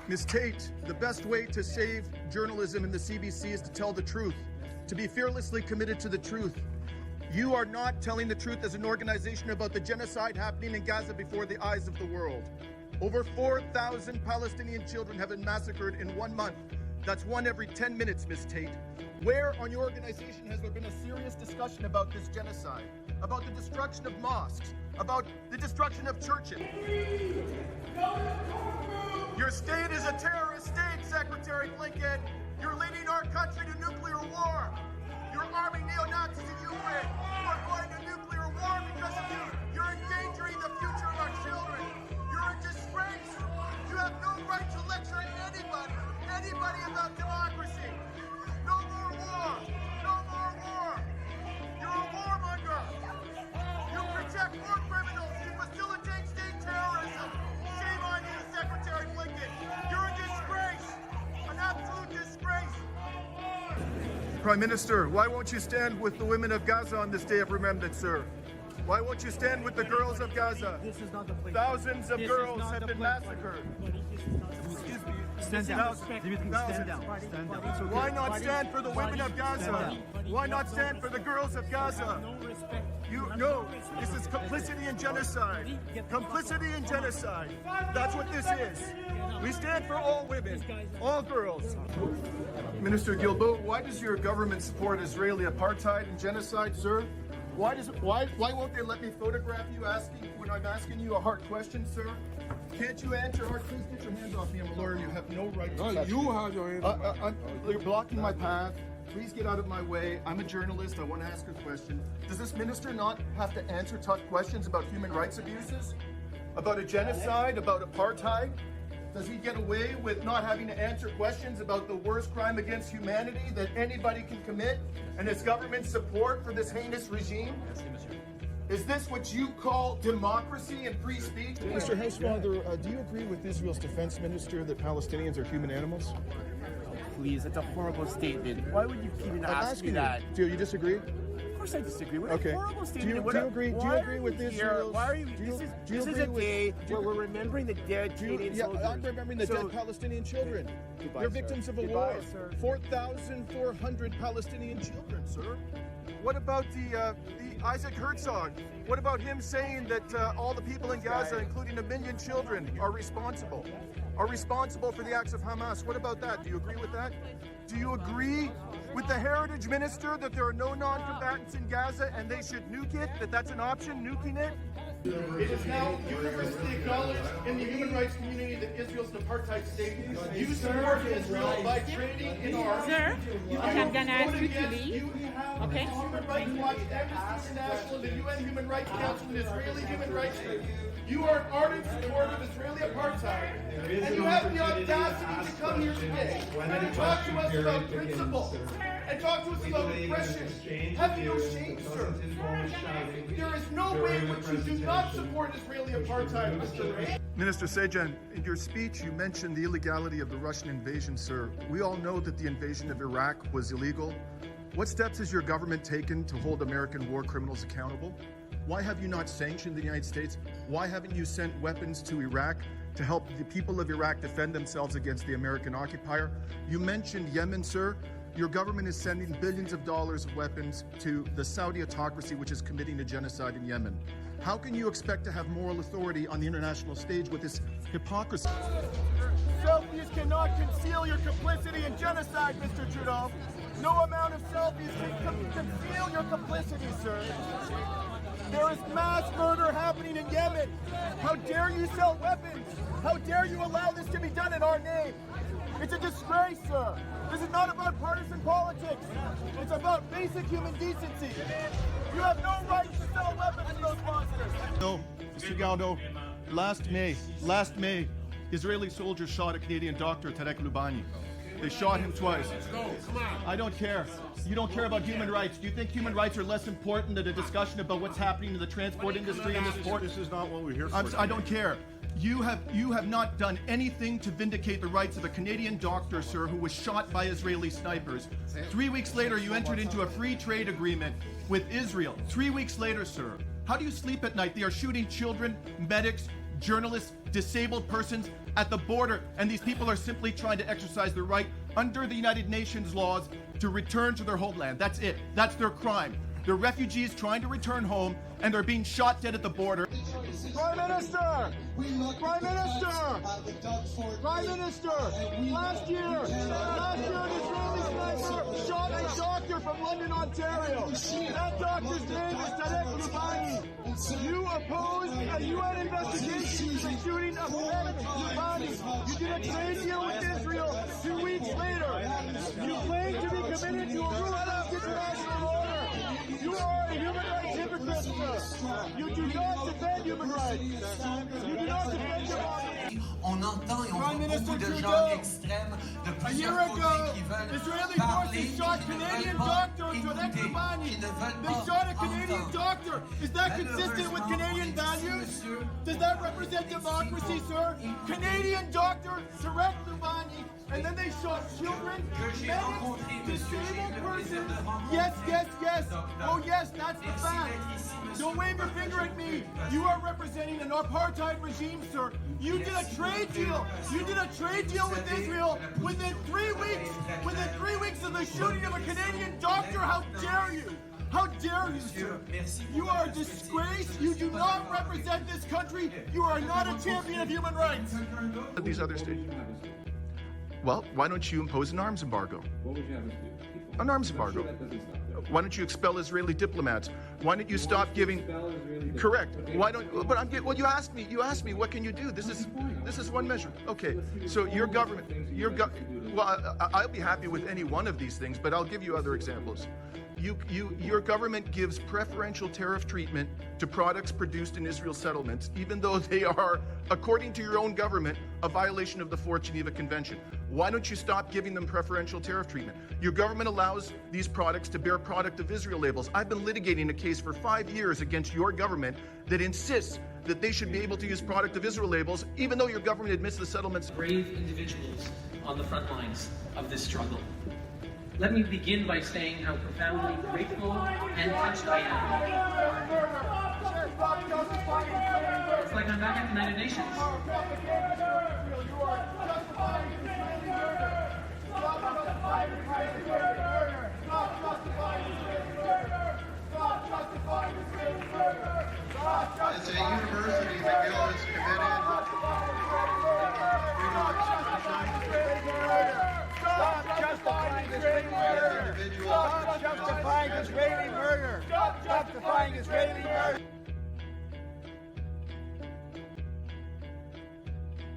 Ms. Tate, the best way to save journalism in the CBC is to tell the truth, to be fearlessly committed to the truth. You are not telling the truth as an organization about the genocide happening in Gaza before the eyes of the world. Over 4,000 Palestinian children have been massacred in 1 month. That's one every 10 minutes, Ms. Tate. Where on your organization has there been a serious discussion about this genocide, about the destruction of mosques, about the destruction of churches? Your state is a terrorist state, Secretary Blinken. You're leading our country to nuclear war. You're arming neo-Nazis in Ukraine. We're going to nuclear war because of you. You're endangering the future of our children. You're a disgrace. You have no right to lecture anybody about democracy. No more war. No more war. You're a warmonger. You protect war criminals. You facilitate state terrorism. Shame on you, Secretary Blinken. You're a disgrace. An absolute disgrace. Prime Minister, why won't you stand with the women of Gaza on this day of remembrance, sir? Why won't you stand with the girls of Gaza? This is not the place. Thousands of girls have been massacred. Excuse me. Stand down. Dimitri, stand down. Stand down. So why not stand for the women of Gaza? Why not stand for the girls of Gaza? No, this is complicity in genocide. Complicity in genocide. That's what this is. We stand for all women, all girls. Minister Guilbeault, why does your government support Israeli apartheid and genocide, sir? Why won't they let me photograph you when I'm asking you a hard question, sir? Can't you answer hard? Please get your hands off me. I'm a lawyer. You have no right to touch me. You have your hands off. You're blocking my path. Please get out of my way. I'm a journalist. I want to ask a question. Does this minister not have to answer tough questions about human rights abuses? About a genocide? About apartheid? Does he get away with not having to answer questions about the worst crime against humanity that anybody can commit and his government's support for this heinous regime? Is this what you call democracy and free speech? Mr. Housefather, do you agree with Israel's defense minister that Palestinians are human animals? Please, that's a horrible statement. Why would you even ask me that? Do you disagree? Of course I disagree. What Okay. a horrible statement. Do you agree with Israel's... Why are you... This is a day where we're remembering the dead Canadian soldiers. I'm remembering the dead Palestinian children. They're victims of a war. 4,400 Palestinian children, sir. What about the Isaac Herzog? What about him saying that all the people in Gaza, including 1 million children, are responsible for the acts of Hamas? What about that? Do you agree with that? Do you agree with the Heritage Minister that there are no non-combatants in Gaza and they should nuke it, that that's an option, nuking it? It is now universally acknowledged in the human rights community that Israel's an apartheid state. You support Israel by trading in arms. Sir, I'm gonna ask you to leave. Okay. Human Rights Watch, Amnesty International, the UN Human Rights Council, and Israeli Human Rights Group. You are an ardent supporter of Israeli apartheid, and you have the audacity to come here today and talk to us about principle and talk to us about repression. Have you no shame, sir? There is no way in which you do not support Israeli apartheid, Mr. Ray. Minister Sejan, in your speech, you mentioned the illegality of the Russian invasion, sir. We all know that the invasion of Iraq was illegal. What steps has your government taken to hold American war criminals accountable? Why have you not sanctioned the United States? Why haven't you sent weapons to Iraq to help the people of Iraq defend themselves against the American occupier? You mentioned Yemen, sir. Your government is sending billions of dollars of weapons to the Saudi autocracy, which is committing a genocide in Yemen. How can you expect to have moral authority on the international stage with this hypocrisy? Selfies cannot conceal your complicity in genocide, Mr. Trudeau. No amount of selfies can conceal your complicity, sir. There is mass murder happening in Yemen. How dare you sell weapons? How dare you allow this to be done in our name? It's a disgrace, sir. This is not about partisan politics. It's about basic human decency. You have no right to sell weapons to those monsters. No, Mr. Galdo, last May, Israeli soldiers shot a Canadian doctor, Tarek Lubani. They shot him twice. I don't care. You don't care about human rights. Do you think human rights are less important than a discussion about what's happening in the transport industry in this port? This is not what we're here for. I don't care. You have not done anything to vindicate the rights of a Canadian doctor, sir, who was shot by Israeli snipers. 3 weeks later, you entered into a free trade agreement with Israel. 3 weeks later, sir. How do you sleep at night? They are shooting children, medics, journalists, disabled persons at the border, and these people are simply trying to exercise their right under the United Nations laws to return to their homeland. That's it. That's their crime. They're refugees trying to return home, and they're being shot dead at the border. Prime Minister! Prime Minister! Prime Minister! Last year, an Israeli sniper shot a doctor from London, Ontario. That doctor's name is Tarek Lubani. You opposed a UN investigation into the shooting of Tarek Lubani. You did a trade deal with Israel 2 weeks later. You claim to be committed to a rule of international order. You are a human rights hypocrite, sir. You do not defend human rights. You do not defend your body. On entend et on Prime voit Minister beaucoup de Trudeau, gens extrêmes de a plusieurs year côtés ago, qui veulent Israeli parler, forces shot qui ne Canadian veulent pas doctor Tarek écouter, Lubani. qui ne veulent They pas shot a Canadian entendre. doctor. Is that consistent with Canadian values? Does that represent democracy, sir? Canadian doctor Tarek Lubani. And then they shot children, medics, disabled persons. Yes, yes, yes. Oh, yes, that's the fact. Don't wave your finger at me. You are representing an apartheid regime, sir. You did a trade deal. You did a trade deal with Israel within 3 weeks. Within 3 weeks of the shooting of a Canadian doctor. How dare you? How dare you, sir? You are a disgrace. You do not represent this country. You are not a champion of human rights. These other states. Well, why don't you impose an arms embargo? What would you have us do? An arms embargo. That doesn't stop. Why don't you expel Israeli diplomats? Why don't you stop giving? Correct. Why don't? But well, you asked me. You asked me. What can you do? This is one measure. Okay. So your government. Well, I'll be happy with any one of these things, but I'll give you other examples. Your government gives preferential tariff treatment to products produced in Israel settlements, even though they are, according to your own government, a violation of the Fourth Geneva Convention. Why don't you stop giving them preferential tariff treatment? Your government allows these products to bear product of Israel labels. I've been litigating a case for 5 years against your government that insists that they should be able to use product of Israel labels, even though your government admits the settlements. Brave individuals on the front lines of this struggle. Let me begin by saying how profoundly grateful and touched I am. It's like I'm back at the United Nations. It's a university that is committed. Stop justifying Israeli murder! Stop justifying Israeli murder! Stop justifying Israeli